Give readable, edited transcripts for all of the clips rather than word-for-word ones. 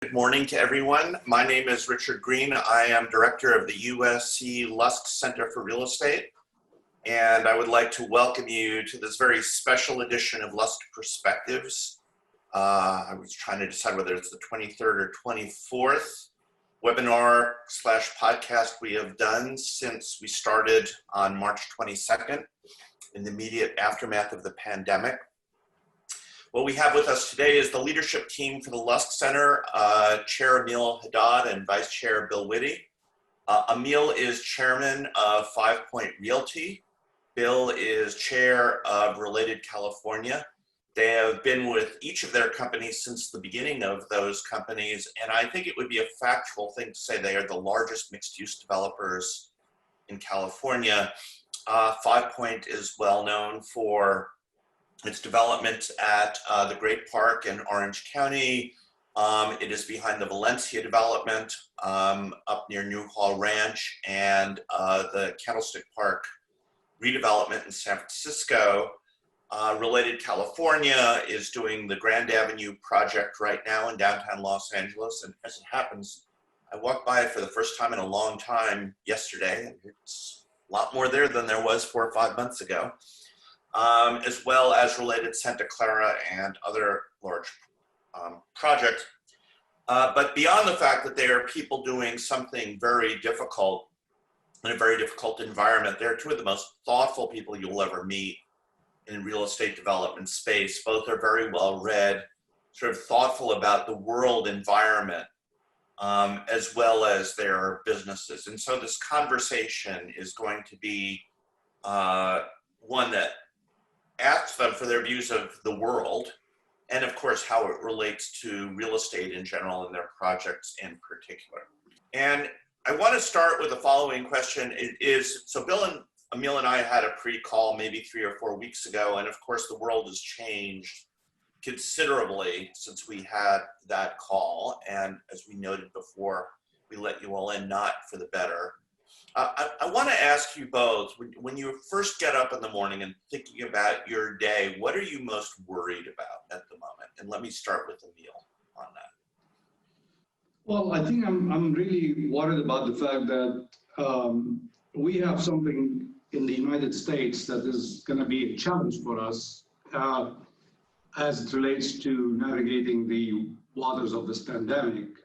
Good morning to everyone. My name is Richard Green. I am director of the USC Lusk Center for Real Estate, and I would like to welcome you to this very special edition of Lusk Perspectives. I was trying to decide whether it's the 23rd or 24th webinar/podcast we have done since we started on March 22nd in the immediate aftermath of the pandemic. What we have with us today is the leadership team for the Lusk Center, Chair Emile Haddad and Vice Chair Bill Witte. Emile is chairman of 5 Point Realty. Bill is chair of Related California. They have been with each of their companies since the beginning of those companies, and I think it would be a factual thing to say they are the largest mixed-use developers in California. 5 Point is well known for its development at the Great Park in Orange County. It is behind the Valencia development up near Newhall Ranch and the Candlestick Park redevelopment in San Francisco. Related California is doing the Grand Avenue project right now in downtown Los Angeles. And as it happens, I walked by it for the first time in a long time yesterday. And it's a lot more there than there was 4 or 5 months ago. As well as Related Santa Clara and other large projects. But beyond the fact that there are people doing something very difficult in a very difficult environment, they're two of the most thoughtful people you'll ever meet in real estate development space. Both are very well read, sort of thoughtful about the world environment, as well as their businesses. And so this conversation is going to be one that asks them for their views of the world, and of course how it relates to real estate in general and their projects in particular. And I want to start with the following question. So Bill and Emile and I had a pre-call maybe 3 or 4 weeks ago, and of course the world has changed considerably since we had that call, and as we noted before, we let you all in not for the better. I want to ask you both, when you first get up in the morning and thinking about your day, what are you most worried about at the moment? And let me start with Emile on that. Well, I think I'm really worried about the fact that we have something in the United States that is going to be a challenge for us as it relates to navigating the waters of this pandemic.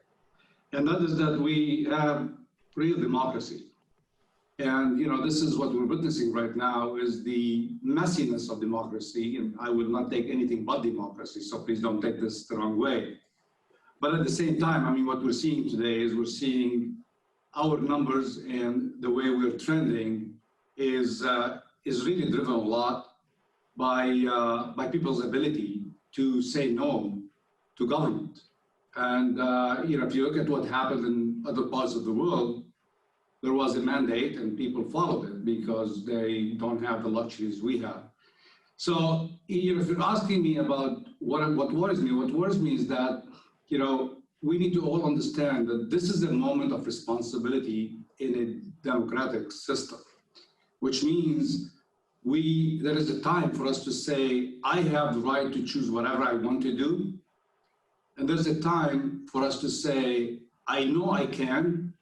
And that is that we have real democracy. And, this is what we're witnessing right now is the messiness of democracy. And I will not take anything but democracy, so please don't take this the wrong way. But at the same time, what we're seeing today is we're seeing our numbers and the way we're trending is really driven a lot by people's ability to say no to government. And, if you look at what happened in other parts of the world, there was a mandate and people followed it because they don't have the luxuries we have. So, if you're asking me about what worries me is that, we need to all understand that this is a moment of responsibility in a democratic system, which means there is a time for us to say, I have the right to choose whatever I want to do. And there's a time for us to say, I know I can,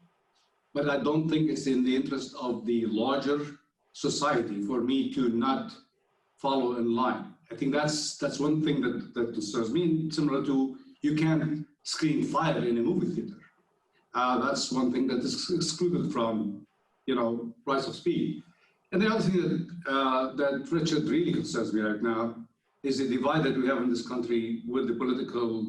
but I don't think it's in the interest of the larger society for me to not follow in line. I think that's one thing that concerns me, similar to you can't screen fire in a movie theater. That's one thing that is excluded from, rights of speech. And the other thing that Richard really concerns me right now is the divide that we have in this country with the political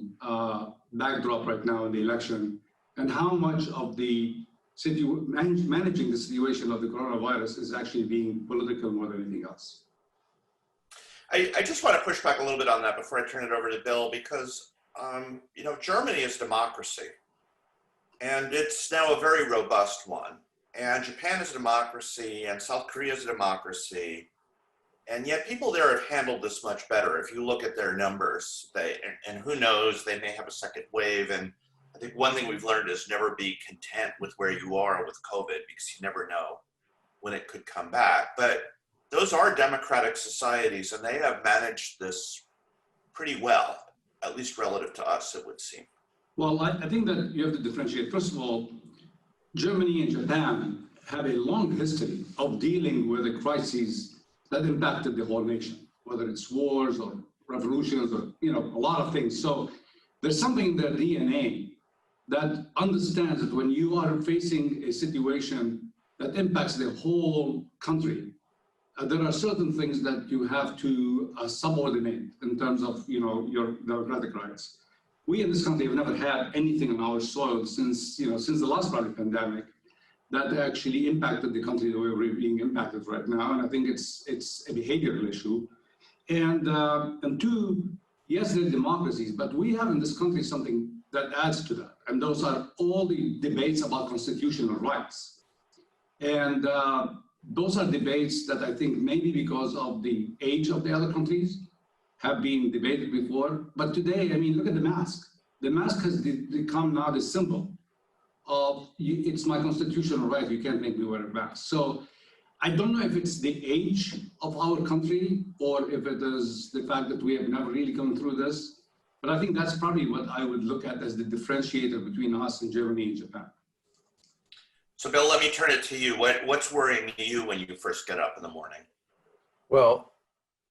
backdrop right now in the election, and how much of the managing the situation of the coronavirus is actually being political more than anything else. I just want to push back a little bit on that before I turn it over to Bill, because Germany is democracy, and it's now a very robust one. And Japan is a democracy, and South Korea is a democracy, and yet people there have handled this much better. If you look at their numbers, and who knows, they may have a second wave. And I think one thing we've learned is never be content with where you are with COVID, because you never know when it could come back. But those are democratic societies, and they have managed this pretty well, at least relative to us, it would seem. Well, I think that you have to differentiate. First of all, Germany and Japan have a long history of dealing with the crises that impacted the whole nation, whether it's wars or revolutions or a lot of things. So there's something in their DNA that understands that when you are facing a situation that impacts the whole country, there are certain things that you have to subordinate in terms of your democratic rights. We in this country have never had anything on our soil since the last public pandemic that actually impacted the country the way we're being impacted right now. And I think it's a behavioral issue. And two, yes, there are democracies, but we have in this country something that adds to that. And those are all the debates about constitutional rights. And those are debates that I think maybe because of the age of the other countries have been debated before. But today, I mean, look at the mask. The mask has become now the symbol of it's my constitutional right. You can't make me wear a mask. So I don't know if it's the age of our country or if it is the fact that we have never really gone through this. But I think that's probably what I would look at as the differentiator between us and Germany and Japan. So Bill, let me turn it to you. What's worrying you when you first get up in the morning? Well,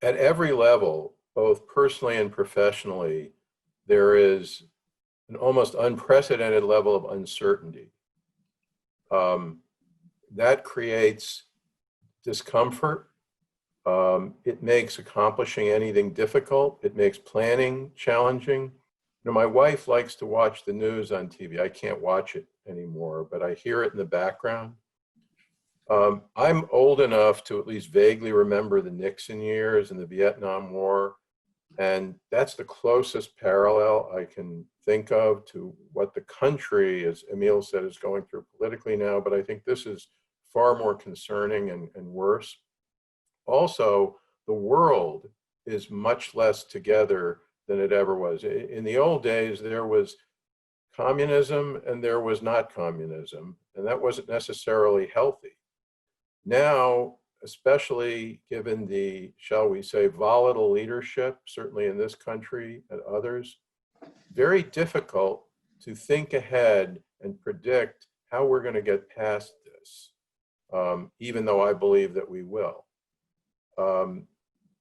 at every level, both personally and professionally, there is an almost unprecedented level of uncertainty. That creates discomfort. It makes accomplishing anything difficult. It makes planning challenging. My wife likes to watch the news on TV. I can't watch it anymore, but I hear it in the background. I'm old enough to at least vaguely remember the Nixon years and the Vietnam War. And that's the closest parallel I can think of to what the country, as Emile said, is going through politically now. But I think this is far more concerning and worse. Also, the world is much less together than it ever was. In the old days, there was communism and there was not communism, and that wasn't necessarily healthy. Now, especially given the, shall we say, volatile leadership, certainly in this country and others, very difficult to think ahead and predict how we're going to get past this, even though I believe that we will.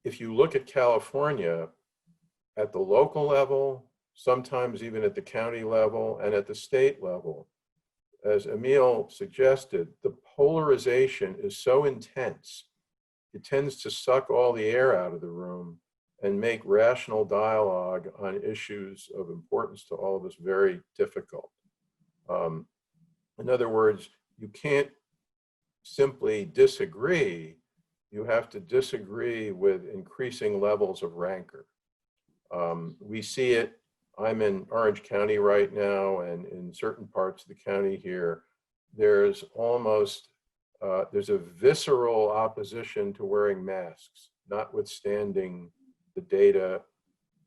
If you look at California, at the local level, sometimes even at the county level and at the state level, as Emile suggested, the polarization is so intense, it tends to suck all the air out of the room and make rational dialogue on issues of importance to all of us very difficult. In other words, you can't simply disagree, you have to disagree with increasing levels of rancor. We see it. I'm in Orange County right now, and in certain parts of the county here, there's almost, there's a visceral opposition to wearing masks, notwithstanding the data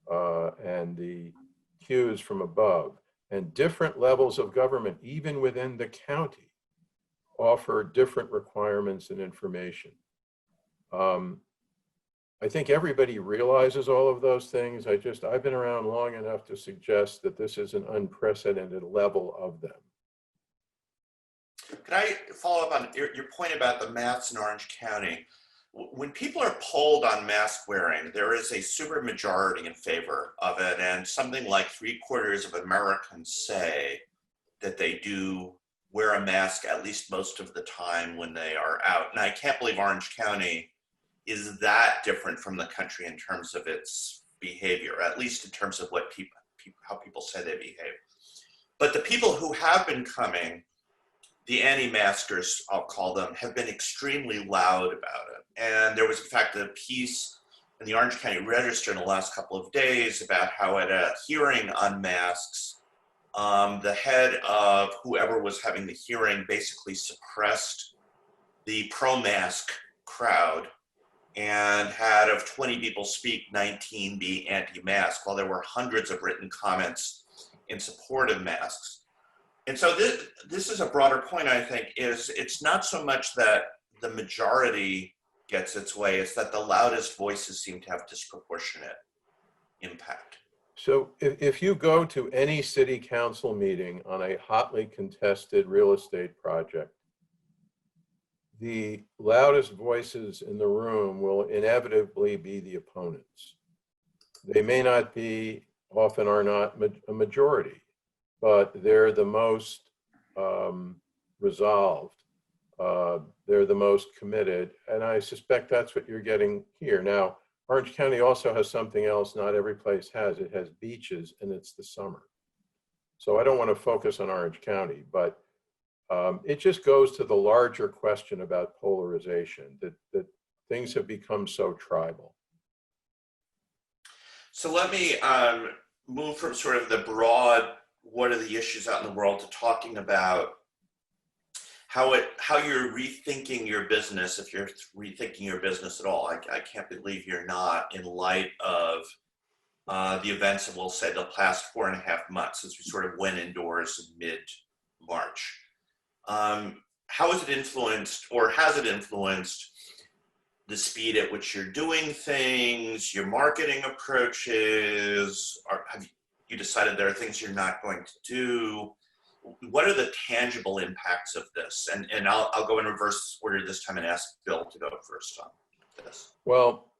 and the cues from above. And different levels of government, even within the county, offer different requirements and information. I think everybody realizes all of those things. I've been around long enough to suggest that this is an unprecedented level of them. Can I follow up on your point about the masks in Orange County? When people are polled on mask wearing, there is a super majority in favor of it, and something like 3/4 of Americans say that they do wear a mask at least most of the time when they are out. And I can't believe Orange County is that different from the country in terms of its behavior, at least in terms of what how people say they behave. But the people who have been coming, the anti-maskers, I'll call them, have been extremely loud about it. And there was, in fact, a piece in the Orange County Register in the last couple of days about how at a hearing on masks, the head of whoever was having the hearing basically suppressed the pro-mask crowd and had of 20 people speak, 19 be anti-mask, while there were hundreds of written comments in support of masks. And so this is a broader point, I think, is it's not so much that the majority gets its way, it's that the loudest voices seem to have disproportionate impact. So if you go to any city council meeting on a hotly contested real estate project, the loudest voices in the room will inevitably be the opponents. They may not be, often are not a majority, but they're the most resolved. They're the most committed. And I suspect that's what you're getting here. Now, Orange County also has something else not every place has. It has beaches and it's the summer. So I don't want to focus on Orange County, but it just goes to the larger question about polarization, that things have become so tribal. So let me move from sort of the broad, what are the issues out in the world, to talking about how you're rethinking your business, if you're rethinking your business at all. I can't believe you're not, in light of the events of, we'll say, the past 4.5 months since we sort of went indoors in mid-March. How has it influenced, or has it influenced, the speed at which you're doing things, your marketing approaches? Or have you decided there are things you're not going to do? What are the tangible impacts of this? And I'll go in reverse order this time and ask Bill to go first on this. Well,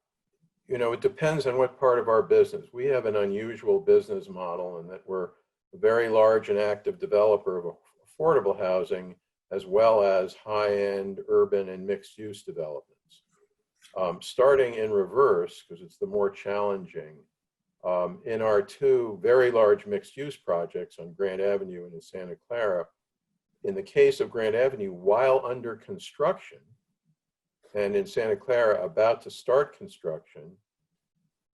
you know, it depends on what part of our business. We have an unusual business model in that we're a very large and active developer of affordable housing, as well as high-end urban and mixed-use developments. Starting in reverse, because it's the more challenging, in our two very large mixed-use projects on Grand Avenue and in Santa Clara, in the case of Grand Avenue, while under construction, and in Santa Clara about to start construction,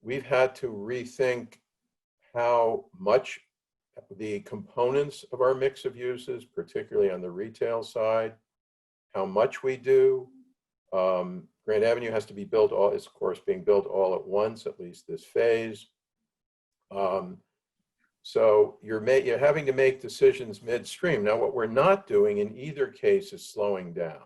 we've had to rethink how much the components of our mix of uses, particularly on the retail side, how much we do. Grand Avenue has to be built all, is of course being built all at once, at least this phase. So you're having to make decisions midstream. Now, what we're not doing in either case is slowing down.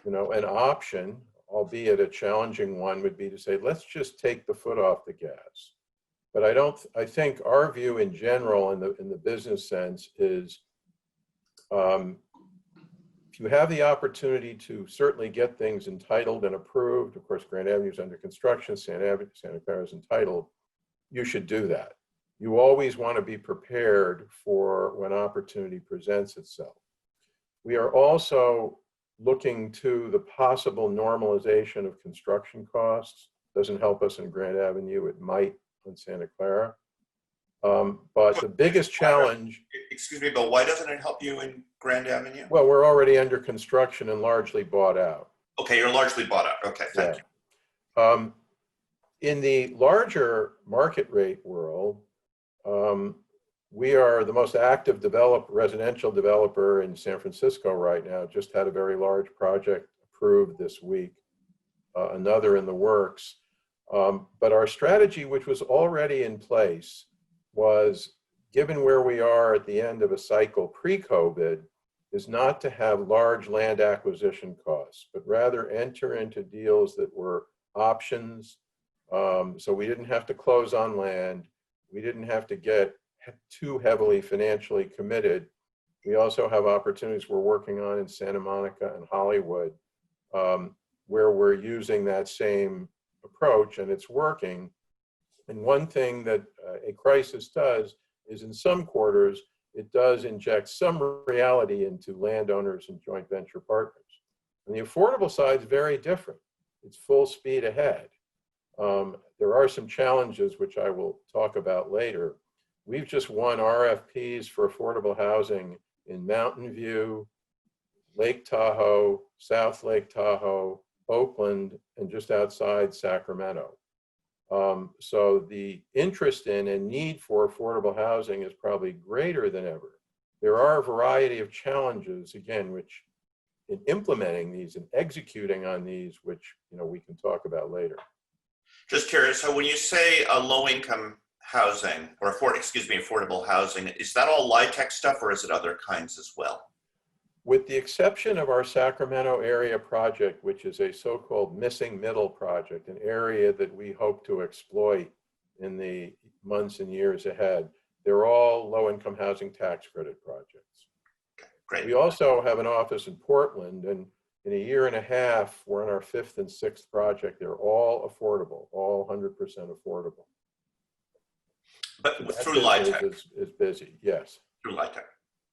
You know, an option, albeit a challenging one, would be to say, let's just take the foot off the gas. But I think our view in general in the business sense is, if you have the opportunity to certainly get things entitled and approved, of course, Grand Avenue is under construction, Santa Clara is entitled, you should do that. You always want to be prepared for when opportunity presents itself. We are also looking to the possible normalization of construction costs. Doesn't help us in Grand Avenue, it might in Santa Clara. But the biggest challenge... Excuse me, Bill, why doesn't it help you in Grand Avenue? Well, we're already under construction and largely bought out. Okay, you're largely bought out. Okay, thank you. In the larger market rate world, we are the most active residential developer in San Francisco right now. Just had a very large project approved this week, another in the works. But our strategy, which was already in place, was, given where we are at the end of a cycle pre-COVID, is not to have large land acquisition costs, but rather enter into deals that were options. So we didn't have to close on land. We didn't have to get too heavily financially committed. We also have opportunities we're working on in Santa Monica and Hollywood, where we're using that same approach and it's working. And one thing that a crisis does is, in some quarters, it does inject some reality into landowners and joint venture partners. And the affordable side is very different. It's full speed ahead. There are some challenges which I will talk about later. We've just won RFPs for affordable housing in Mountain View, Lake Tahoe, South Lake Tahoe, Oakland, and just outside Sacramento. So the interest in and need for affordable housing is probably greater than ever. There are a variety of challenges, again, which in implementing these and executing on these, which we can talk about later. Just curious, so when you say a low-income housing, or affordable housing, is that all LIHTC stuff, or is it other kinds as well? With the exception of our Sacramento area project, which is a so-called missing middle project, an area that we hope to exploit in the months and years ahead. They're all low-income housing tax credit projects. Great. We also have an office in Portland, and in a year and a half, we're on our 5th and 6th project. They're all affordable, all 100% affordable. But So that through business LIHTC. is busy, yes. Through LIHTC.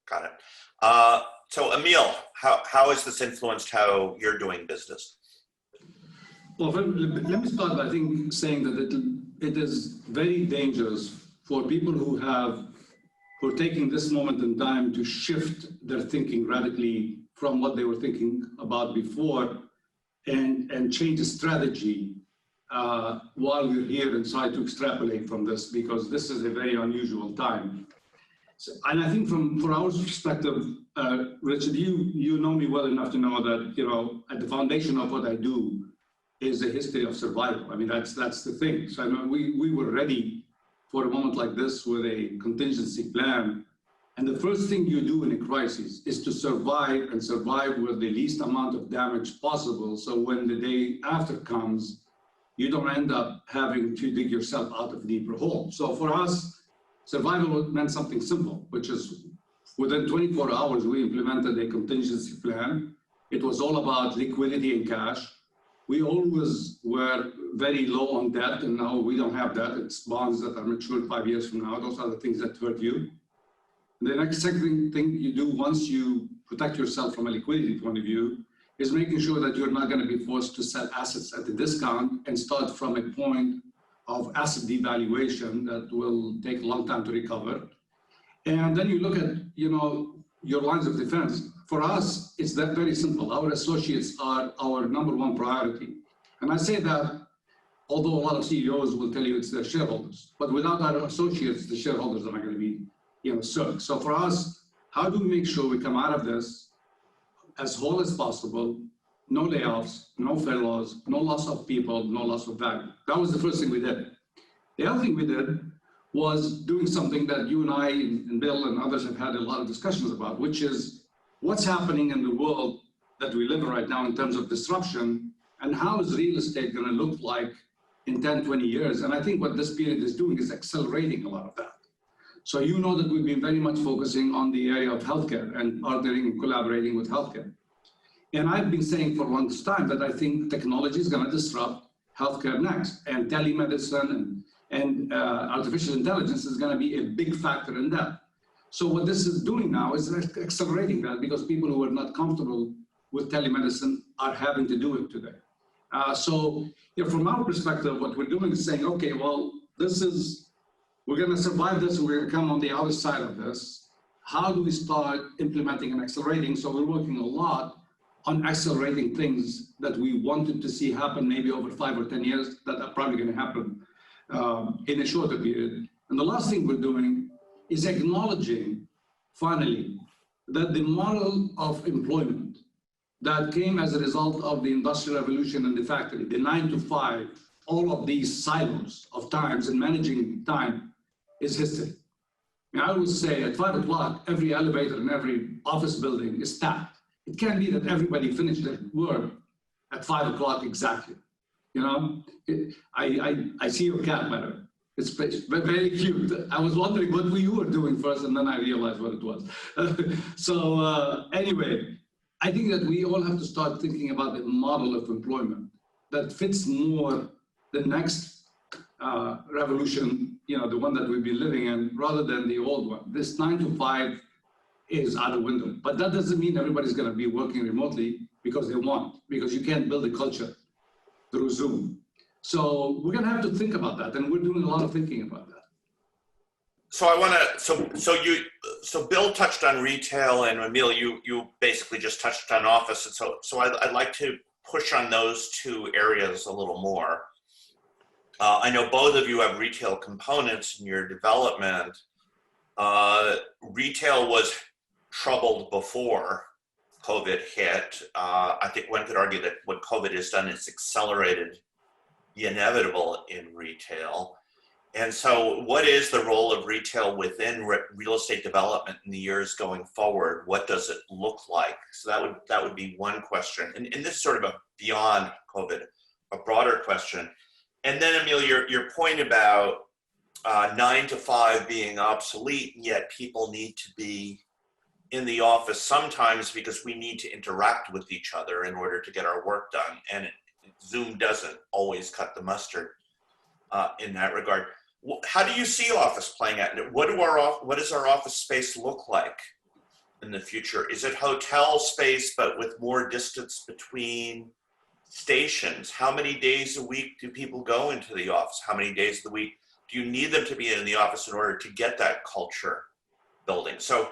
Got it. So Emile, how has this influenced how you're doing business? Well, let me start by saying that it is very dangerous for people who are taking this moment in time to shift their thinking radically from what they were thinking about before and change the strategy while we're here and try to extrapolate from this, because this is a very unusual time. So, and I think from our perspective, Richard, you know me well enough to know that, you know, at the foundation of what I do is a history of survival. I mean, that's the thing. So I know we were ready for a moment like this with a contingency plan. And the first thing you do in a crisis is to survive, and survive with the least amount of damage possible. So when the day after comes, you don't end up having to dig yourself out of a deeper hole. So for us, survival meant something simple, which is within 24 hours, we implemented a contingency plan. It was all about liquidity and cash. We always were very low on debt, and now we don't have that. It's bonds that are matured 5 years from now. Those are the things that hurt you. The next second thing you do once you protect yourself from a liquidity point of view is making sure that you're not going to be forced to sell assets at a discount and start from a point of asset devaluation that will take a long time to recover. And then you look at, you know, your lines of defense. For us, it's that very simple. Our associates are our number one priority. And I say that, although a lot of CEOs will tell you it's their shareholders, but without our associates, the shareholders are not going to be, you know, served. So for us, how do we make sure we come out of this as whole as possible? No layoffs, no furloughs, no loss of people, no loss of value. That was the first thing we did. The other thing we did was doing something that you and I and Bill and others have had a lot of discussions about, which is what's happening in the world that we live in right now in terms of disruption, and how is real estate going to look like in 10, 20 years? And I think what this period is doing is accelerating a lot of that. So you know that we've been very much focusing on the area of healthcare and partnering and collaborating with healthcare. And I've been saying for a long time that I think technology is going to disrupt healthcare next, and telemedicine and artificial intelligence is going to be a big factor in that. So what this is doing now is accelerating that, because people who are not comfortable with telemedicine are having to do it today. So you know, from our perspective, what we're doing is saying, okay, well, we're going to survive this, and we're going to come on the other side of this. How do we start implementing and accelerating? So we're working a lot on accelerating things that we wanted to see happen maybe over 5 or 10 years that are probably going to happen in a shorter period. And the last thing we're doing is acknowledging, finally, that the model of employment that came as a result of the Industrial Revolution and the factory, the 9 to 5, all of these silos of times and managing time is history. And I always say at 5 o'clock, every elevator in every office building is tapped. It can't be that everybody finished their work at 5 o'clock exactly. You know, I see your cat, by the way. It's very cute. I was wondering what you were doing first, and then I realized what it was. Anyway, I think that we all have to start thinking about the model of employment that fits more the next revolution, you know, the one that we've been living in, rather than the old one. This 9 to 5 is out the window. But that doesn't mean everybody's going to be working remotely because they want, because you can't build a culture through Zoom. So we're going to have to think about that, and we're doing a lot of thinking about that. So I want to. So Bill touched on retail, and Emile, you basically just touched on office, and so I'd like to push on those two areas a little more. I know both of you have retail components in your development. Retail was troubled before COVID hit. I think one could argue that what COVID has done is accelerated the inevitable in retail. And so what is the role of retail within real estate development in the years going forward? What does it look like? So that would be one question. And this is sort of a beyond COVID, a broader question. And then Emile, your point about 9 to 5 being obsolete, and yet people need to be in the office sometimes because we need to interact with each other in order to get our work done. And Zoom doesn't always cut the mustard in that regard. How do you see office playing out? What does our office space look like in the future? Is it hotel space, but with more distance between stations? How many days a week do people go into the office? How many days of the week do you need them to be in the office in order to get that culture building? So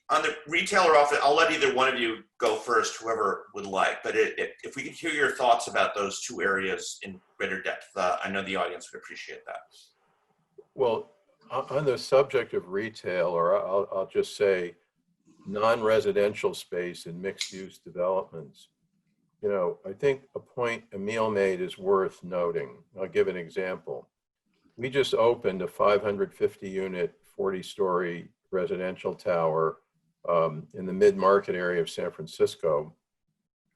on the retailer office, I'll let either one of you go first, whoever would like, but if we could hear your thoughts about those two areas in greater depth, I know the audience would appreciate that. Well, on the subject of retail, or I'll just say non-residential space in mixed-use developments, you know, I think a point Emile made is worth noting. I'll give an example. We just opened a 550-unit, 40-story residential tower in the mid-market area of San Francisco.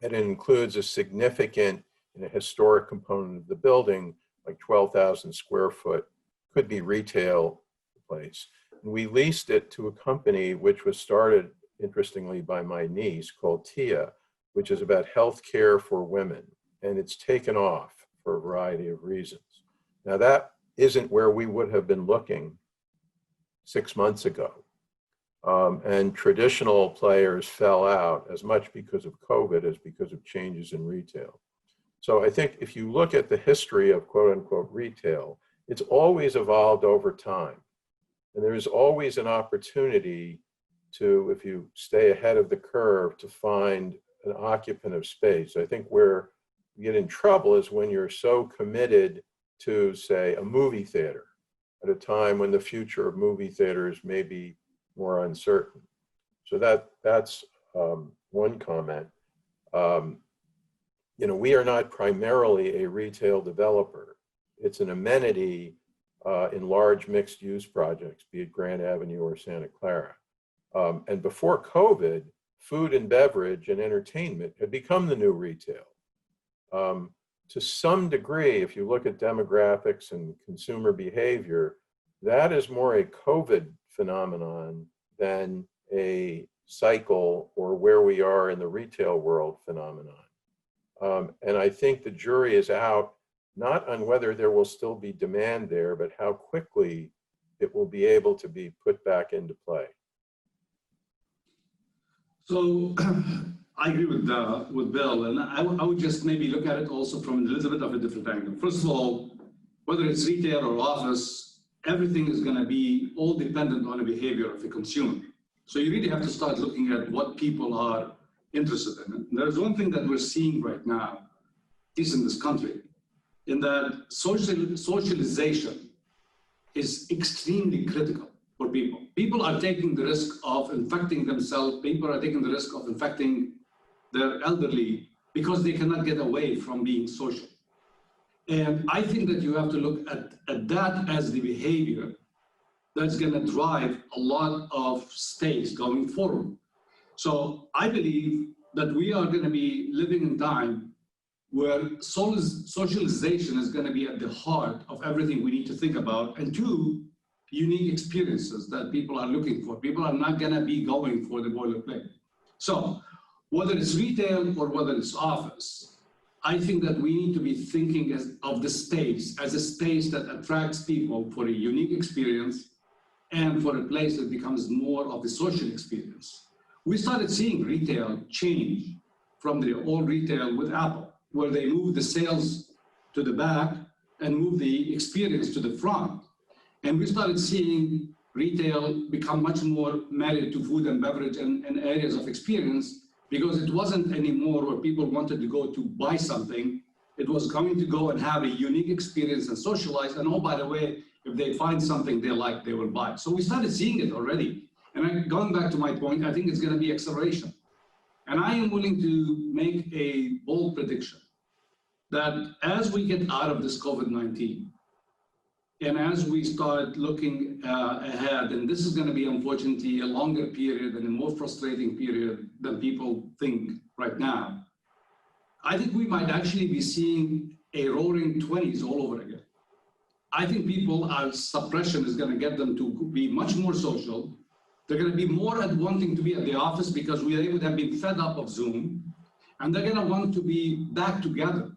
And it includes a significant and a historic component of the building, like 12,000 square foot, could be retail place. And we leased it to a company which was started, interestingly, by my niece, called TIA, which is about healthcare for women. And it's taken off for a variety of reasons. Now, that isn't where we would have been looking 6 months ago. And traditional players fell out as much because of COVID as because of changes in retail. So I think if you look at the history of quote unquote retail, it's always evolved over time. And there is always an opportunity to, if you stay ahead of the curve, to find an occupant of space. I think where you get in trouble is when you're so committed to, say, a movie theater at a time when the future of movie theaters may be more uncertain. So that's one comment. You know, we are not primarily a retail developer. It's an amenity in large mixed use projects, be it Grand Avenue or Santa Clara. And before COVID, food and beverage and entertainment had become the new retail. To some degree, if you look at demographics and consumer behavior, that is more a COVID phenomenon than a cycle or where we are in the retail world phenomenon. And I think the jury is out, not on whether there will still be demand there, but how quickly it will be able to be put back into play. So I agree with Bill, and I would just maybe look at it also from a little bit of a different angle. First of all, whether it's retail or office, everything is going to be all dependent on the behavior of the consumer. So you really have to start looking at what people are interested in. And there's one thing that we're seeing right now, at least in this country, in that socialization is extremely critical for people. People are taking the risk of infecting themselves. People are taking the risk of infecting their elderly because they cannot get away from being social. And I think that you have to look at that as the behavior that's going to drive a lot of space going forward. So I believe that we are going to be living in time where socialization is going to be at the heart of everything we need to think about, and two, unique experiences that people are looking for. People are not going to be going for the boilerplate. So whether it's retail or whether it's office, I think that we need to be thinking of the space as a space that attracts people for a unique experience and for a place that becomes more of a social experience. We started seeing retail change from the old retail with Apple, where they moved the sales to the back and moved the experience to the front. And we started seeing retail become much more married to food and beverage and areas of experience, because it wasn't anymore where people wanted to go to buy something. It was going to go and have a unique experience and socialize. And oh, by the way, if they find something they like, they will buy. So we started seeing it already. And going back to my point, I think it's going to be acceleration. And I am willing to make a bold prediction that as we get out of this COVID-19, and as we start looking ahead, and this is going to be, unfortunately, a longer period and a more frustrating period than people think right now, I think we might actually be seeing a roaring 20s all over again. I think suppression is going to get them to be much more social. They're going to be more at wanting to be at the office because they would have been fed up of Zoom, and they're going to want to be back together.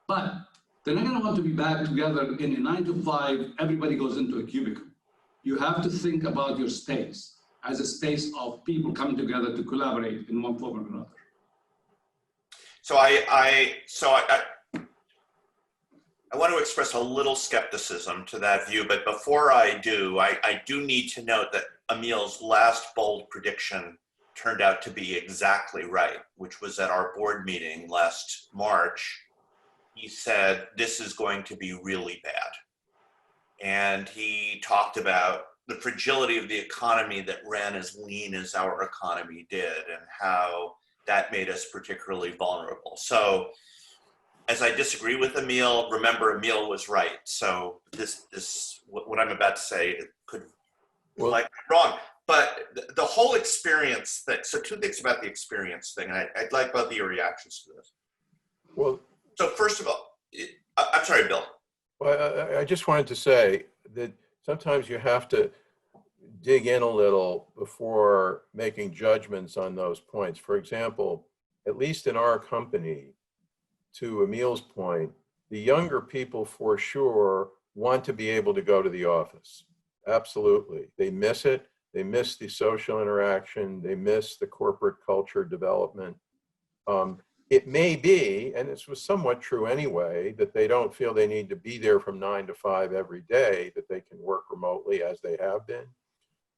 But they're not going to want to be back together in a 9 to 5, everybody goes into a cubicle. You have to think about your space as a space of people coming together to collaborate in one form or another. So I want to express a little skepticism to that view, but before I do, I do need to note that Emile's last bold prediction turned out to be exactly right, which was at our board meeting last March. He said, this is going to be really bad. And he talked about the fragility of the economy that ran as lean as our economy did and how that made us particularly vulnerable. So as I disagree with Emile, remember Emile was right. So what I'm about to say could be wrong. But the whole experience thing, so two things about the experience thing, and I'd like both of your reactions to this. Well, so first of all, I'm sorry, Bill. Well, I just wanted to say that sometimes you have to dig in a little before making judgments on those points. For example, at least in our company, to Emile's point, the younger people for sure want to be able to go to the office. Absolutely. They miss it. They miss the social interaction. They miss the corporate culture development. It may be, and this was somewhat true anyway, that they don't feel they need to be there from 9 to 5 every day, that they can work remotely as they have been.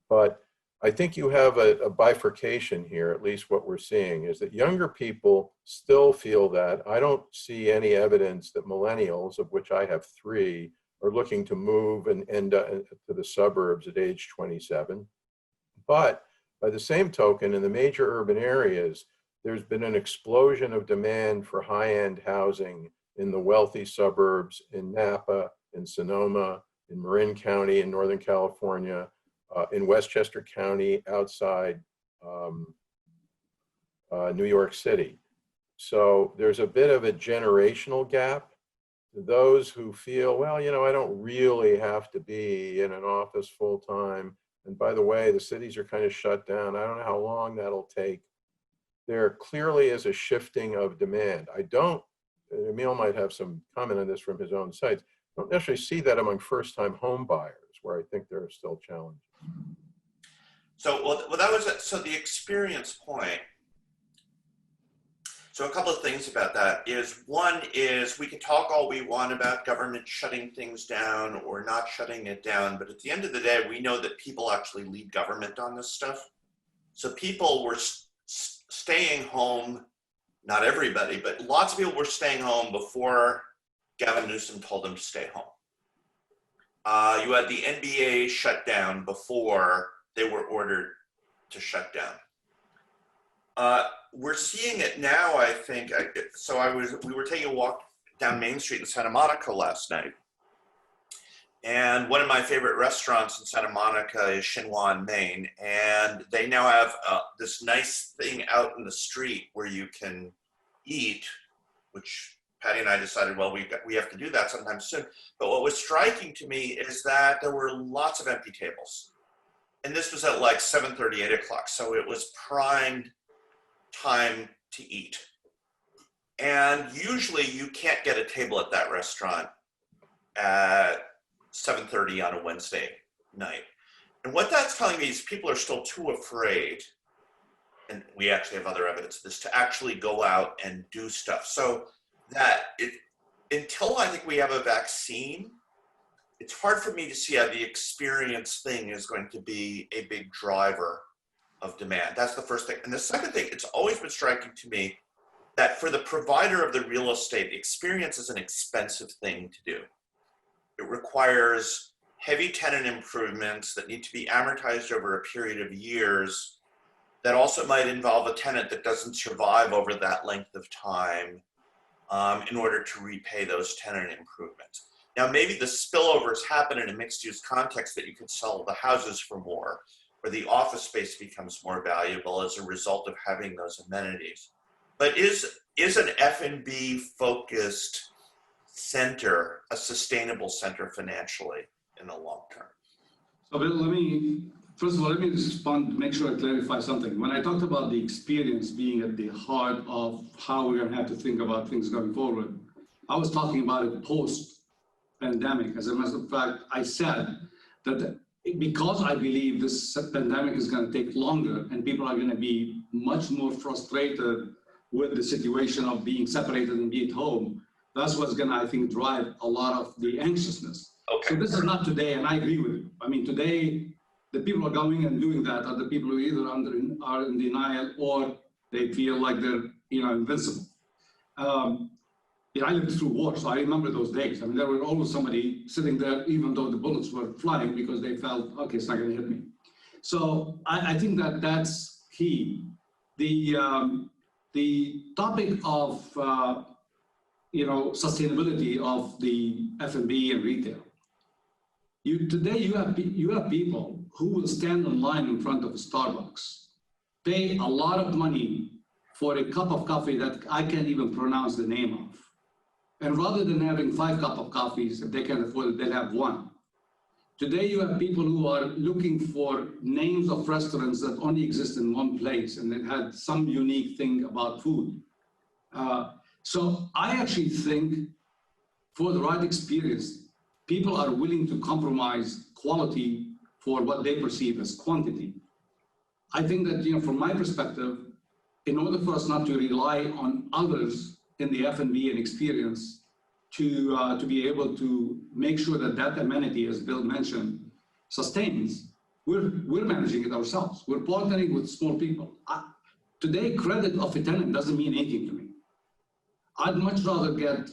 But I think you have a bifurcation here, at least what we're seeing, is that younger people still feel that. I don't see any evidence that millennials, of which I have 3, are looking to move and end up to the suburbs at age 27. But by the same token, in the major urban areas, there's been an explosion of demand for high-end housing in the wealthy suburbs, in Napa, in Sonoma, in Marin County in Northern California, in Westchester County outside New York City. So there's a bit of a generational gap. Those who feel, well, I don't really have to be in an office full time. And by the way, the cities are kind of shut down. I don't know how long that'll take. There clearly is a shifting of demand. Emile might have some comment on this from his own sites. I don't necessarily see that among first-time home buyers, where I think there are still challenges. So, well, that was it. So the experience point. So a couple of things about that is, one is we can talk all we want about government shutting things down or not shutting it down, but at the end of the day, we know that people actually lead government on this stuff. So people were staying home, not everybody, but lots of people were staying home before Gavin Newsom told them to stay home. You had the NBA shut down before they were ordered to shut down. We're seeing it now, I think. We were taking a walk down Main Street in Santa Monica last night. And one of my favorite restaurants in Santa Monica is Chinois in Maine. And they now have this nice thing out in the street where you can eat, which Patty and I decided, well, we have to do that sometime soon. But what was striking to me is that there were lots of empty tables. And this was at like 7:30, 8 o'clock. So it was primed time to eat. And usually you can't get a table at that restaurant at 7:30 on a Wednesday night. And what that's telling me is people are still too afraid, and we actually have other evidence of this, to actually go out and do stuff. So until I think we have a vaccine, it's hard for me to see how the experience thing is going to be a big driver of demand. That's the first thing. And the second thing, it's always been striking to me that for the provider of the real estate, the experience is an expensive thing to do. It requires heavy tenant improvements that need to be amortized over a period of years that also might involve a tenant that doesn't survive over that length of time in order to repay those tenant improvements. Now, maybe the spillovers happen in a mixed-use context that you could sell the houses for more, or the office space becomes more valuable as a result of having those amenities. But is an F&B focused center a sustainable center financially in the long term? So Bill, first of all, let me respond to make sure I clarify something. When I talked about the experience being at the heart of how we're going to have to think about things going forward, I was talking about it post-pandemic. As a matter of fact, I said that because I believe this pandemic is going to take longer and people are going to be much more frustrated with the situation of being separated and be at home, that's what's going to, I think, drive a lot of the anxiousness. Okay. So this is not today, and I agree with you. I mean, today, the people who are going and doing that are the people who either are in denial or they feel like they're, invincible. I lived through war, so I remember those days. I mean, there was always somebody sitting there, even though the bullets were flying, because they felt, okay, it's not going to hit me. So I think that that's key. The topic of sustainability of the F&B and retail. Today you have people who will stand in line in front of a Starbucks, pay a lot of money for a cup of coffee that I can't even pronounce the name of. And rather than having 5 cups of coffees, if they can afford it, they'll have 1. Today you have people who are looking for names of restaurants that only exist in one place and that had some unique thing about food. So I actually think for the right experience, people are willing to compromise quality for what they perceive as quantity. I think that, from my perspective, in order for us not to rely on others in the F&B and experience to be able to make sure that that amenity, as Bill mentioned, sustains, we're managing it ourselves. We're partnering with small people. Today, credit of a tenant doesn't mean anything to me. I'd much rather get,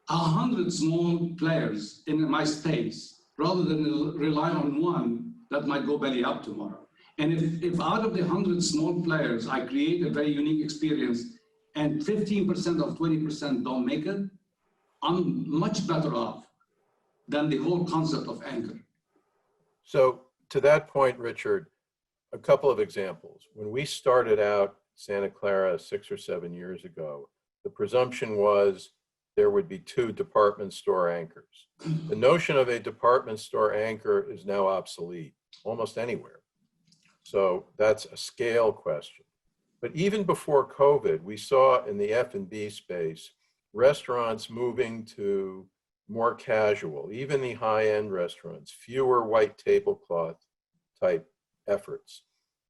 100 small players in my space rather than rely on one that might go belly up tomorrow. And if out of the 100 small players, I create a very unique experience and 15% or 20% don't make it, I'm much better off than the whole concept of anchor. So to that point, Richard, a couple of examples. When we started out Santa Clara 6 or 7 years ago, the presumption was there would be 2 department store anchors. The notion of a department store anchor is now obsolete almost anywhere. So that's a scale question. But even before COVID, we saw in the F&B space, restaurants moving to more casual, even the high-end restaurants, fewer white tablecloth type efforts,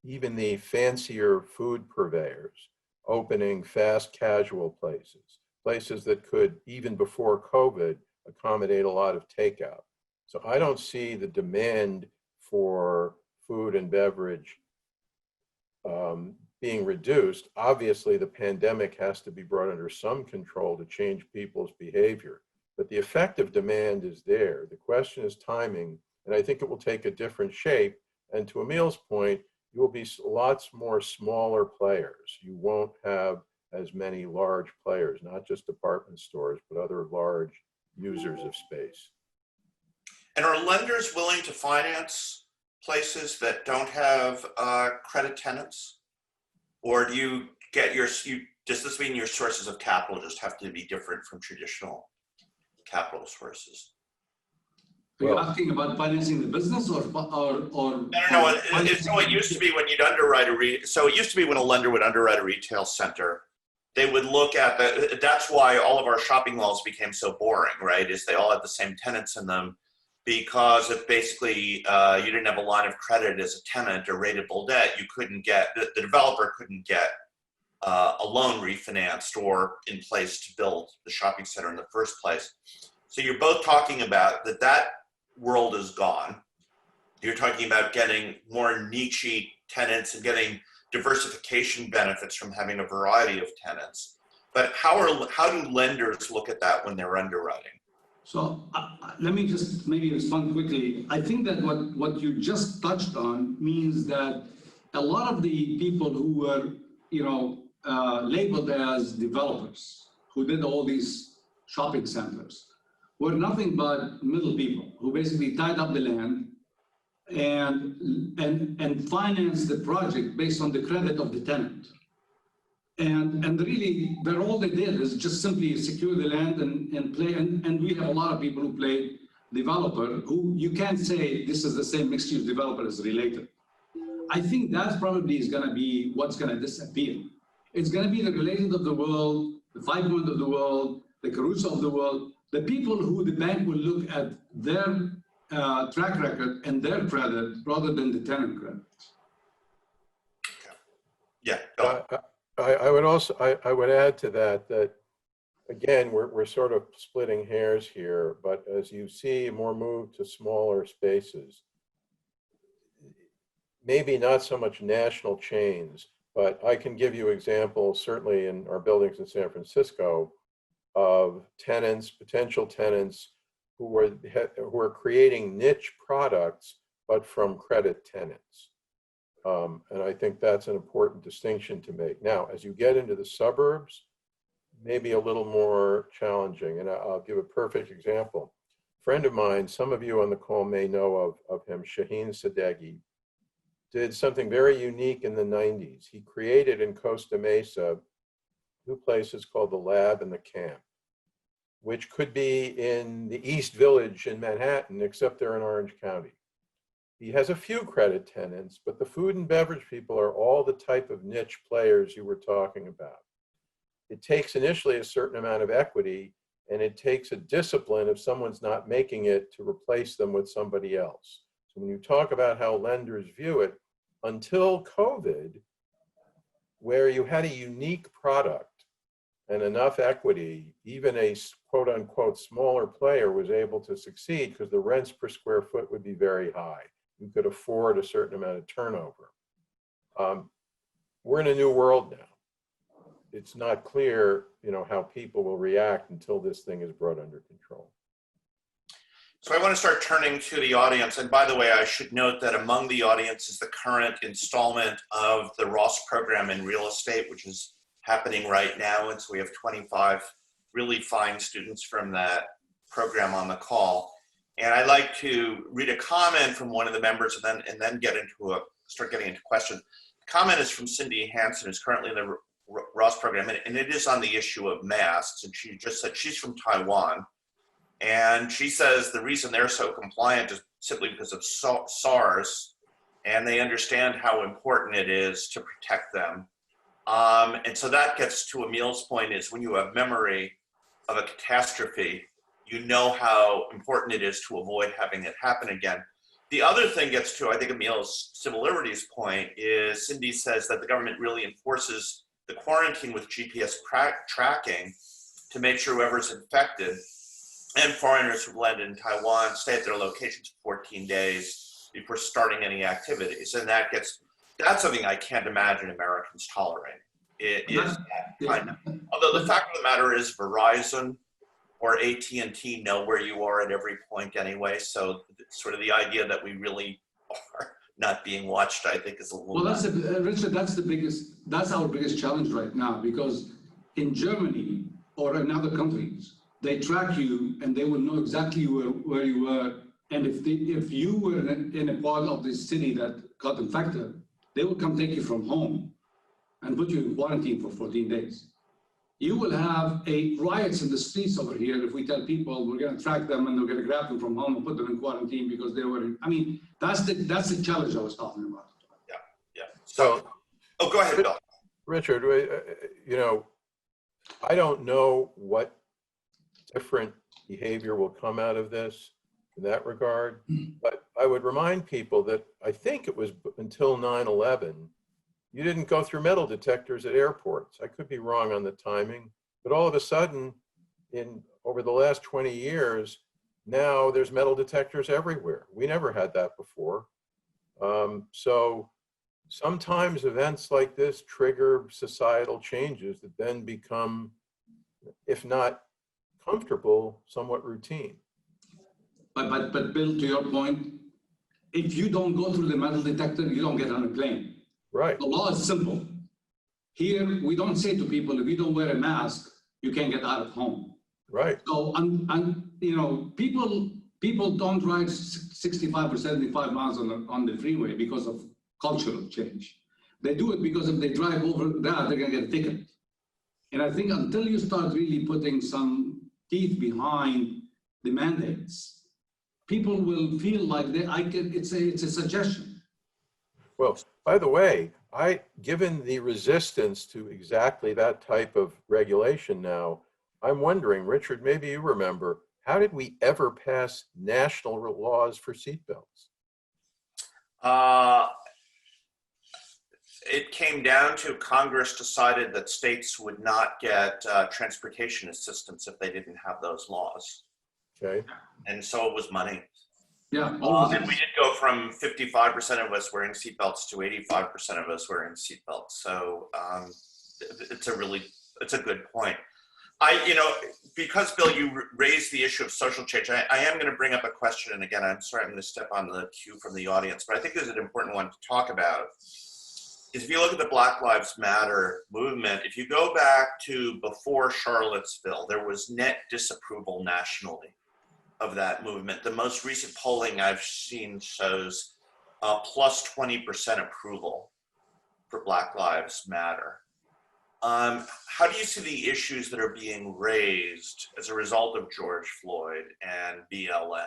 even the fancier food purveyors opening fast casual places that could, even before COVID, accommodate a lot of takeout. So I don't see the demand for food and beverage being reduced. Obviously, the pandemic has to be brought under some control to change people's behavior, but the effective demand is there. The question is timing, and I think it will take a different shape. And to Emile's point, you will be lots more smaller players. You won't have as many large players, not just department stores, but other large users of space. And are lenders willing to finance places that don't have credit tenants? Or do you get does this mean your sources of capital just have to be different from traditional capital sources? Are you asking about financing the business or No. So it used to be when you'd underwrite so it used to be when a lender would underwrite a retail center, they would look at that's why all of our shopping malls became so boring, right? Is they all had the same tenants in them, because if basically you didn't have a line of credit as a tenant or rateable debt, you couldn't get, the developer couldn't get a loan refinanced or in place to build the shopping center in the first place. So you're both talking about that world is gone. You're talking about getting more niche tenants and getting diversification benefits from having a variety of tenants. But how do lenders look at that when they're underwriting? So let me just maybe respond quickly. I think that what you just touched on means that a lot of the people who were, labeled as developers, who did all these shopping centers, were nothing but middle people who basically tied up the land and financed the project based on the credit of the tenant. And really, all they did is just simply secure the land and play. And we have a lot of people who play developer who you can't say this is the same mixed-use developer as related. I think that probably is going to be what's going to disappear. It's going to be the related of the world, the 5 Point of the world, the Caruso of the world, the people who the bank will look at their track record and their credit rather than the tenant credit. Yeah. I would also, I would add to that again, we're sort of splitting hairs here, but as you see more move to smaller spaces, maybe not so much national chains, but I can give you examples, certainly in our buildings in San Francisco, of tenants, potential tenants who are creating niche products, but from credit tenants. And I think that's an important distinction to make. Now, as you get into the suburbs, maybe a little more challenging. And I'll give a perfect example. A friend of mine, some of you on the call may know of him, Shaheen Sadeghi, did something very unique in the 90s. He created in Costa Mesa 2 places called the Lab and the Camp, which could be in the East Village in Manhattan, except they're in Orange County. He has a few credit tenants, but the food and beverage people are all the type of niche players you were talking about. It takes initially a certain amount of equity, and it takes a discipline if someone's not making it to replace them with somebody else. So when you talk about how lenders view it, until COVID, where you had a unique product and enough equity, even a quote unquote smaller player was able to succeed because the rents per square foot would be very high. You could afford a certain amount of turnover. We're in a new world now. It's not clear, how people will react until this thing is brought under control. So I want to start turning to the audience. And by the way, I should note that among the audience is the current installment of the Ross program in real estate, which is happening right now. And so we have 25 really fine students from that program on the call. And I'd like to read a comment from one of the members and then start getting into questions. The comment is from Cindy Hansen, who's currently in the Ross program, and it is on the issue of masks. And she just said she's from Taiwan. And she says the reason they're so compliant is simply because of SARS, and they understand how important it is to protect them. And so that gets to Emile's point, is when you have memory of a catastrophe, you know how important it is to avoid having it happen again. The other thing gets to, I think, Emile's civil liberties point is Cindy says that the government really enforces the quarantine with GPS tracking to make sure whoever's infected and foreigners who land in Taiwan stay at their locations for 14 days before starting any activities. And that's something I can't imagine Americans tolerating. It is that kind of, although the fact of the matter is Verizon or AT&T know where you are at every point anyway. So sort of the idea that we really are not being watched, I think, is a little. Well, Richard, that's our biggest challenge right now, because in Germany or in other countries, they track you and they will know exactly where you were. And if you were in a part of the city that got infected, they will come take you from home and put you in quarantine for 14 days. You will have riots in the streets over here if we tell people we're going to track them and we're going to grab them from home and put them in quarantine because they were in. I mean, that's the challenge I was talking about. Yeah. So, go ahead, Bill. Richard, I don't know what different behavior will come out of this in that regard, but I would remind people that I think it was until 9/11, you didn't go through metal detectors at airports. I could be wrong on the timing, but all of a sudden, over the last 20 years, now there's metal detectors everywhere. We never had that before. So sometimes events like this trigger societal changes that then become, if not comfortable, somewhat routine. But Bill, to your point, if you don't go through the metal detector, you don't get on a plane. Right. The law is simple. Here, we don't say to people, if you don't wear a mask, you can't get out of home. Right. So, people don't drive 65 or 75 miles on the freeway because of cultural change. They do it because if they drive over that, they're going to get a ticket. And I think until you start really putting some teeth behind the mandates, people will feel like it's a suggestion. Well, by the way, given the resistance to exactly that type of regulation now, I'm wondering, Richard, maybe you remember, how did we ever pass national laws for seatbelts? It came down to Congress decided that states would not get transportation assistance if they didn't have those laws. Okay. And so it was money. Yeah. And we did go from 55% of us wearing seatbelts to 85% of us wearing seatbelts. So it's a good point. Because Bill, you raised the issue of social change, I am going to bring up a question. And again, I'm sorry, I'm going to step on the cue from the audience, but I think this is an important one to talk about. Is if you look at the Black Lives Matter movement, if you go back to before Charlottesville, there was net disapproval nationally of that movement. The most recent polling I've seen shows plus 20% approval for Black Lives Matter. How do you see the issues that are being raised as a result of George Floyd and BLM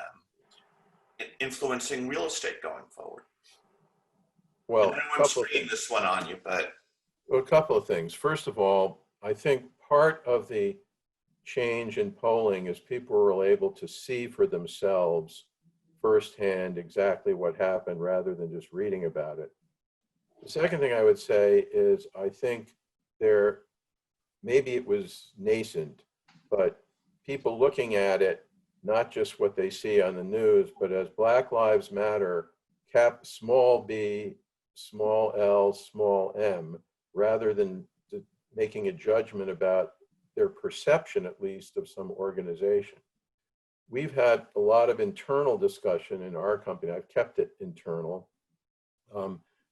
influencing real estate going forward? Well, I'm spraying this one on you, but a couple of things. First of all, I think part of the change in polling is people were able to see for themselves firsthand exactly what happened rather than just reading about it. The second thing I would say is I think maybe it was nascent, but people looking at it, not just what they see on the news, but as Black Lives Matter, small b, small l, small m, rather than making a judgment about their perception, at least, of some organization. We've had a lot of internal discussion in our company. I've kept it internal.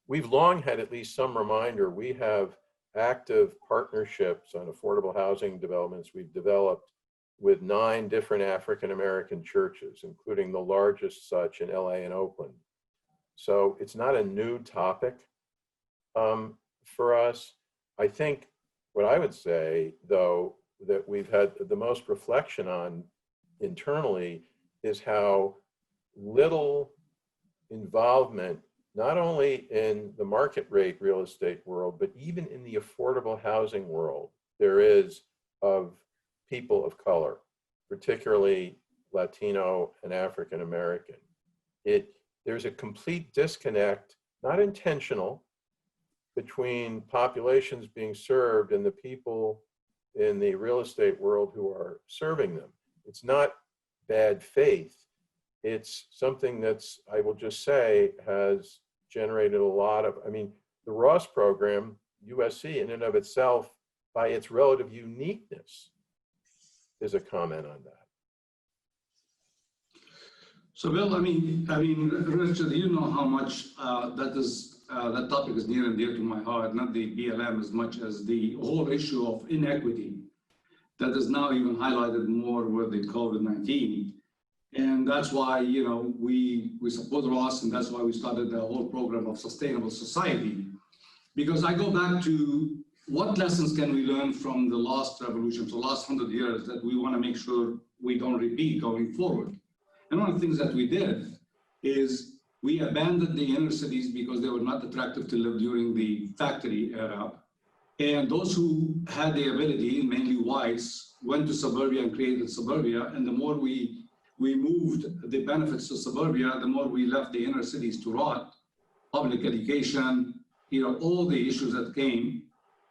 We've long had at least some reminder. We have active partnerships on affordable housing developments we've developed with 9 different African-American churches, including the largest such in LA and Oakland. So it's not a new topic for us. I think what I would say, though, that we've had the most reflection on internally is how little involvement, not only in the market rate real estate world, but even in the affordable housing world, there is of people of color, particularly Latino and African American. There's a complete disconnect, not intentional, between populations being served and the people in the real estate world who are serving them. It's not bad faith. It's something that's, I will just say, has generated a lot of, the Ross program, USC in and of itself, by its relative uniqueness, is a comment on that. So Bill, Richard, you know how much that topic is near and dear to my heart, not the BLM as much as the whole issue of inequity that is now even highlighted more with the COVID-19. And that's why, we support Ross, and that's why we started the whole program of sustainable society. Because I go back to what lessons can we learn from the last revolution, the last 100 years, that we want to make sure we don't repeat going forward. And one of the things that we did is we abandoned the inner cities because they were not attractive to live during the factory era. And those who had the ability, mainly whites, went to suburbia and created suburbia. And the more we moved the benefits to suburbia, the more we left the inner cities to rot. Public education, all the issues that came.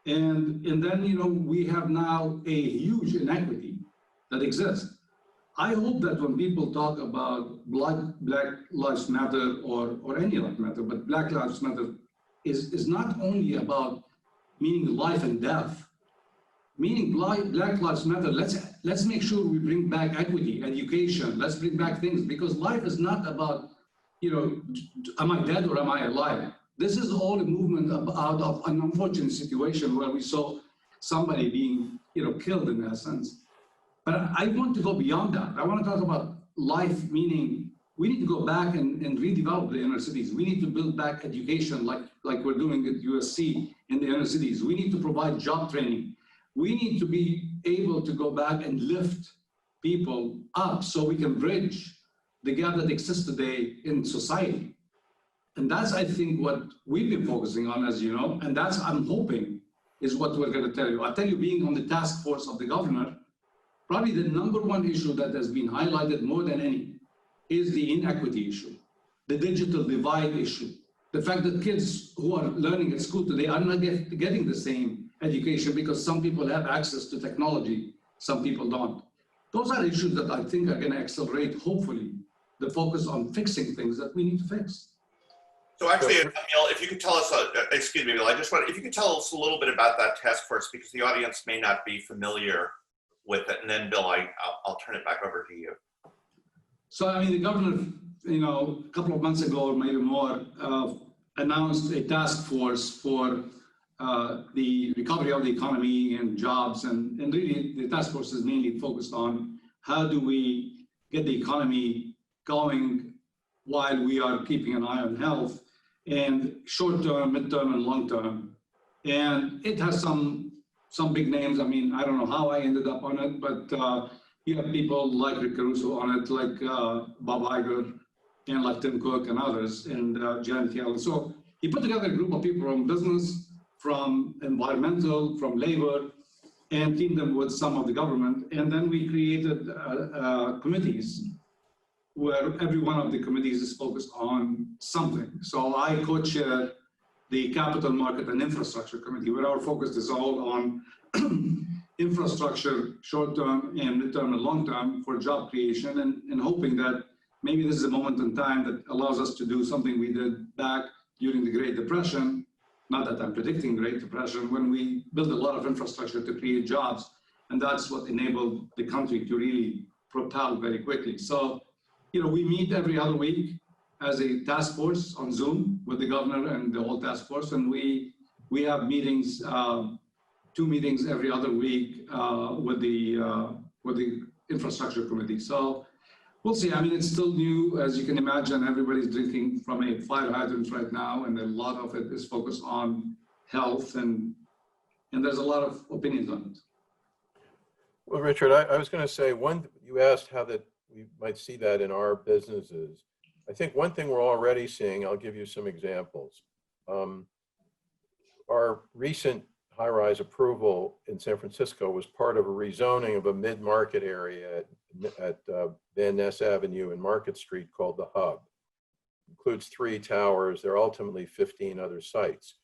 And then, we have now a huge inequity that exists. I hope that when people talk about Black Lives Matter or any Lives Matter, but Black Lives Matter is not only about meaning life and death, meaning Black Lives Matter. Let's make sure we bring back equity, education. Let's bring back things, because life is not about, am I dead or am I alive? This is all a movement out of an unfortunate situation where we saw somebody being, killed in essence. But I want to go beyond that. I want to talk about life, meaning we need to go back and redevelop the inner cities. We need to build back education like we're doing at USC in the inner cities. We need to provide job training. We need to be able to go back and lift people up so we can bridge the gap that exists today in society. And that's, I think, what we've been focusing on, as you know, and that's, I'm hoping, is what we're going to tell you. I tell you, being on the task force of the governor, probably the number one issue that has been highlighted more than any is the inequity issue, the digital divide issue, the fact that kids who are learning at school today are not getting the same education because some people have access to technology, some people don't. Those are issues that I think are going to accelerate, hopefully, the focus on fixing things that we need to fix. So actually, Emile, if you could tell us, excuse me, Emile, if you could tell us a little bit about that task force, because the audience may not be familiar with it. And then Bill, I'll turn it back over to you. So, I mean, the governor, a couple of months ago, or maybe more, announced a task force for the recovery of the economy and jobs. And really, the task force is mainly focused on how do we get the economy going while we are keeping an eye on health, and short-term, mid-term, and long-term. And it has some big names. I mean, I don't know how I ended up on it, but you have people like Rick Caruso on it, like Bob Iger, and like Tim Cook and others, and Janet Yellen. So he put together a group of people from business, from environmental, from labor, and teamed them with some of the government. And then we created committees where every one of the committees is focused on something. So I co-chair the Capital Market and Infrastructure Committee, where our focus is all on infrastructure, short-term and mid-term and long-term for job creation, and hoping that maybe this is a moment in time that allows us to do something we did back during the Great Depression. Not that I'm predicting Great Depression, when we built a lot of infrastructure to create jobs, and that's what enabled the country to really propel very quickly. So, we meet every other week as a task force on Zoom with the governor and the whole task force, and we have meetings, 2 meetings every other week with the infrastructure committee. So we'll see. I mean, it's still new, as you can imagine. Everybody's drinking from a fire hydrant right now, and a lot of it is focused on health, and there's a lot of opinions on it. Well, Richard, I was going to say, you asked how that we might see that in our businesses. I think one thing we're already seeing, I'll give you some examples. Our recent high-rise approval in San Francisco was part of a rezoning of a mid-market area at Van Ness Avenue and Market Street called the Hub. It includes 3 towers. There are ultimately 15 other sites.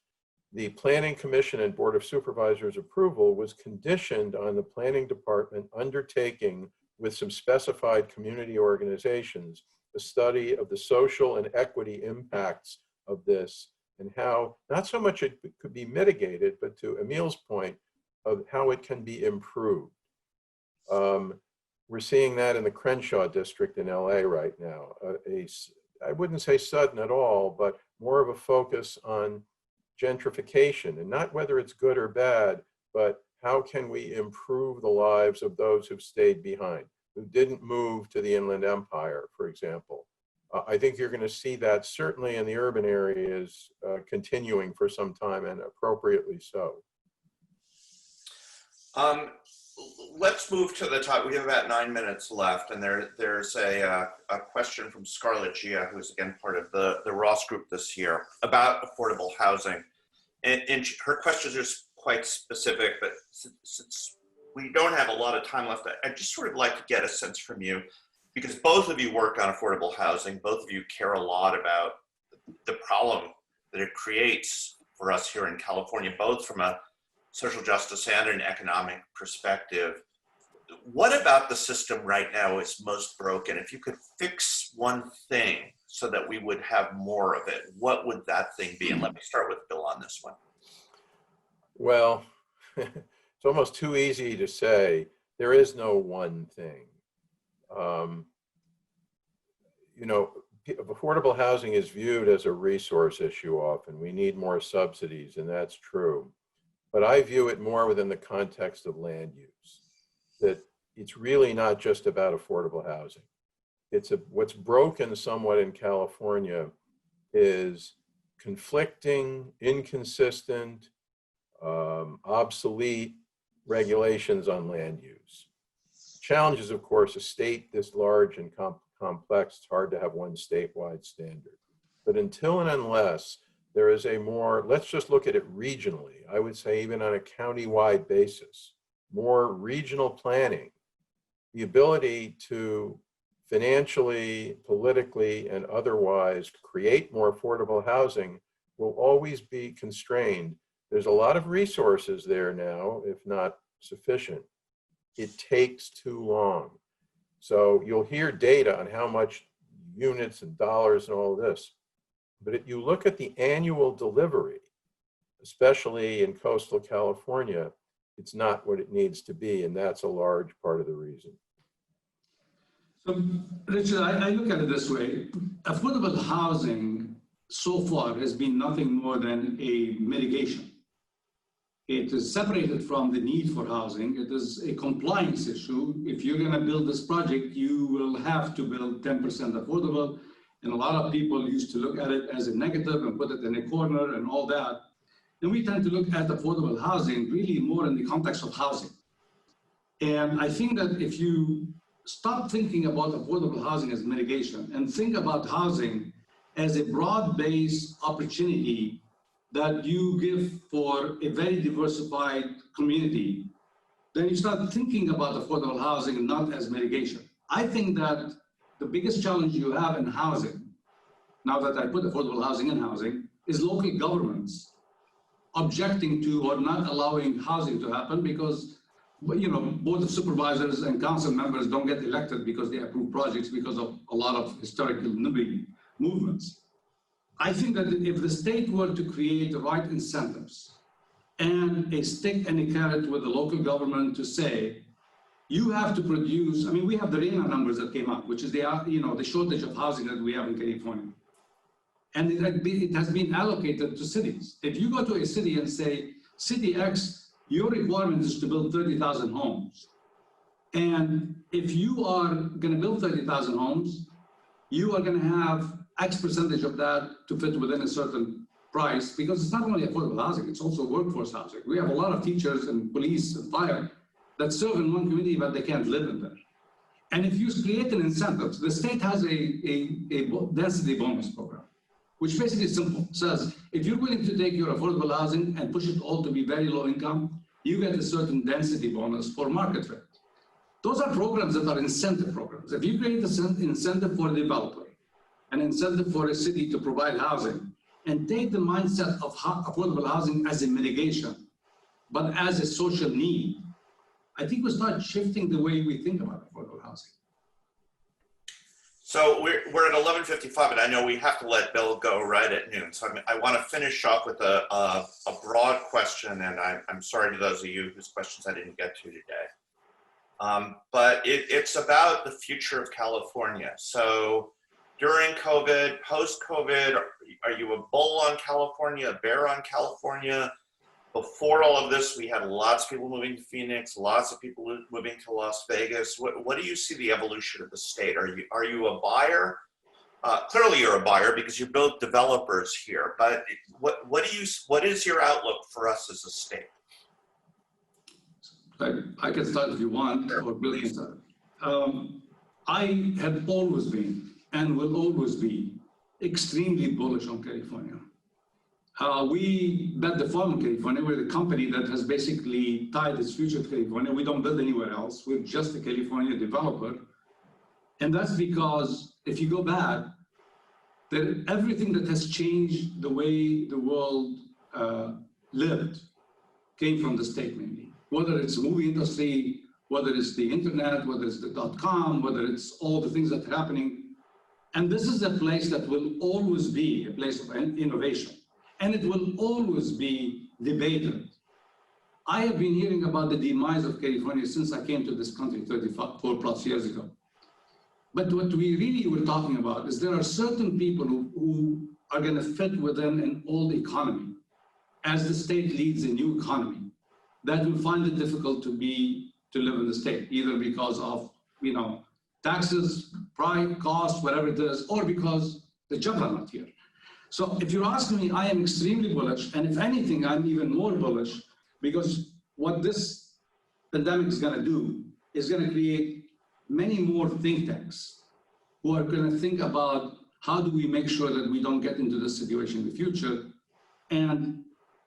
The Planning Commission and Board of Supervisors approval was conditioned on the Planning Department undertaking, with some specified community organizations, a study of the social and equity impacts of this, and how not so much it could be mitigated, but to Emile's point, of how it can be improved. We're seeing that in the Crenshaw district in LA right now. I wouldn't say sudden at all, but more of a focus on gentrification, and not whether it's good or bad, but how can we improve the lives of those who've stayed behind, who didn't move to the Inland Empire, for example. I think you're going to see that certainly in the urban areas continuing for some time, and appropriately so. Let's move to the top. We have about 9 minutes left, and there's a question from Scarlett Gia, who's again part of the Ross group this year, about affordable housing. And her questions are quite specific, but since we don't have a lot of time left, I'd just sort of like to get a sense from you, because both of you work on affordable housing, both of you care a lot about the problem that it creates for us here in California, both from a social justice and an economic perspective. What about the system right now is most broken? If you could fix one thing so that we would have more of it, what would that thing be? And let me start with Bill on this one. Well, it's almost too easy to say. There is no one thing. Affordable housing is viewed as a resource issue often. We need more subsidies, and that's true. But I view it more within the context of land use, that it's really not just about affordable housing. what's broken somewhat in California is conflicting, inconsistent, obsolete regulations on land use. Challenges, of course, a state this large and complex, it's hard to have one statewide standard. But until and unless there is a more, let's just look at it regionally, I would say even on a county-wide basis, more regional planning, the ability to financially, politically, and otherwise create more affordable housing will always be constrained. There's a lot of resources there now, if not sufficient. It takes too long. So you'll hear data on how much units and dollars and all this, but if you look at the annual delivery, especially in coastal California, it's not what it needs to be, and that's a large part of the reason. So, Richard, I look at it this way. Affordable housing so far has been nothing more than a mitigation. It is separated from the need for housing. It is a compliance issue. If you're going to build this project, you will have to build 10% affordable. And a lot of people used to look at it as a negative and put it in a corner and all that. And we tend to look at affordable housing really more in the context of housing. And I think that if you stop thinking about affordable housing as mitigation and think about housing as a broad-based opportunity that you give for a very diversified community, then you start thinking about affordable housing not as mitigation. I think that the biggest challenge you have in housing, now that I put affordable housing in housing, is local governments objecting to or not allowing housing to happen because, you know, board of supervisors and council members don't get elected because they approve projects because of a lot of historical movements. I think that if the state were to create the right incentives and a stick and a carrot with the local government to say, you have to produce, I mean, we have the RENA numbers that came out, which is the, you know, the shortage of housing that we have in California. And it has been allocated to cities. If you go to a city and say, City X, your requirement is to build 30,000 homes. And if you are going to build 30,000 homes, you are going to have X percentage of that to fit within a certain price, because it's not only affordable housing, it's also workforce housing. We have a lot of teachers and police and fire that serve in one community, but they can't live in there. And if you create an incentive, the state has a density bonus program, which basically is simple. It says, if you're willing to take your affordable housing and push it all to be very low income, you get a certain density bonus for market rate. Those are programs that are incentive programs. If you create an incentive for a developer, an incentive for a city to provide housing, and take the mindset of affordable housing as a mitigation, but as a social need, I think we start shifting the way we think about affordable housing. So we're at 11:55, and I know we have to let Bill go right at noon. So I want to finish off with a broad question, and I'm sorry to those of you whose questions I didn't get to today. But it's about the future of California. So during COVID, post-COVID, are you a bull on California, a bear on California? Before all of this, we had lots of people moving to Phoenix, lots of people moving to Las Vegas. What do you see the evolution of the state? Are you a buyer? Clearly you're a buyer because you're both developers here, but what is your outlook for us as a state? I can start if you want, or Bill can start. I have always been and will always be extremely bullish on California. We bet the farm in California. We're the company that has basically tied its future to California. We don't build anywhere else. We're just a California developer. And that's because if you go back, everything that has changed the way the world lived came from the state mainly. Whether it's the movie industry, whether it's the internet, whether it's the .com, whether it's all the things that are happening. And this is a place that will always be a place of innovation. And it will always be debated. I have been hearing about the demise of California since I came to this country 34 plus years ago. But what we really were talking about is there are certain people who are going to fit within an old economy as the state leads a new economy that will find it difficult to live in the state, either because of, taxes, price, cost, whatever it is, or because the jobs are not here. So if you're asking me, I am extremely bullish, and if anything, I'm even more bullish, because what this pandemic is going to do is going to create many more think tanks who are going to think about how do we make sure that we don't get into this situation in the future, and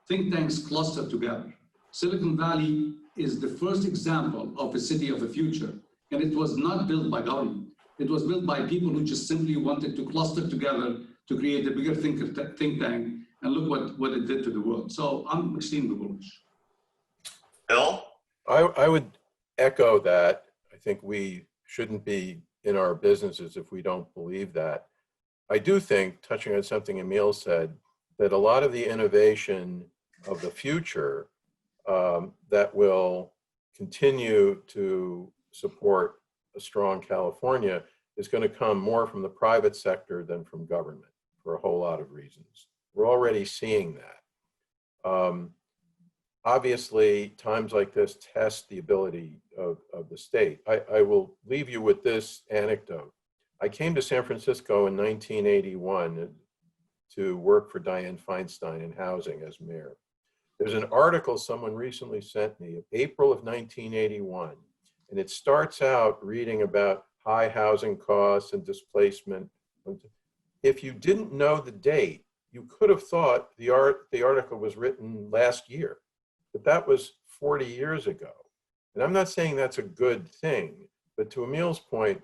think tanks cluster together. Silicon Valley is the first example of a city of the future, and it was not built by government. It was built by people who just simply wanted to cluster together to create a bigger think tank, and look what it did to the world. So I'm extremely bullish. Bill? I would echo that. I think we shouldn't be in our businesses if we don't believe that. I do think, touching on something Emile said, that a lot of the innovation of the future that will continue to support a strong California is going to come more from the private sector than from government for a whole lot of reasons. We're already seeing that. Obviously, times like this test the ability of the state. I will leave you with this anecdote. I came to San Francisco in 1981 to work for Dianne Feinstein in housing as mayor. There's an article someone recently sent me, April of 1981, and it starts out reading about high housing costs and displacement. If you didn't know the date, you could have thought the article was written last year, but that was 40 years ago. And I'm not saying that's a good thing, but to Emile's point,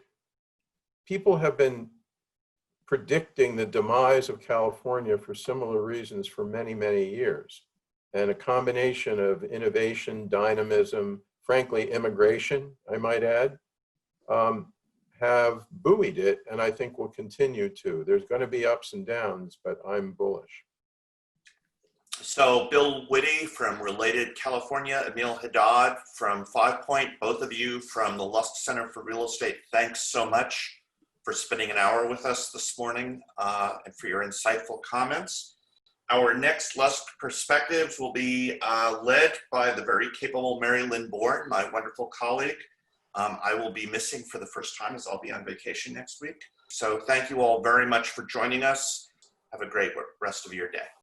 people have been predicting the demise of California for similar reasons for many, many years. And a combination of innovation, dynamism, frankly, immigration, I might add, have buoyed it, and I think will continue to. There's going to be ups and downs, but I'm bullish. So Bill Witte from Related California, Emile Haddad from 5 Point, both of you from the Lusk Center for Real Estate, thanks so much for spending an hour with us this morning and for your insightful comments. Our next Lusk Perspectives will be led by the very capable Mary Lynn Bourne, my wonderful colleague. I will be missing for the first time as I'll be on vacation next week. So thank you all very much for joining us. Have a great rest of your day.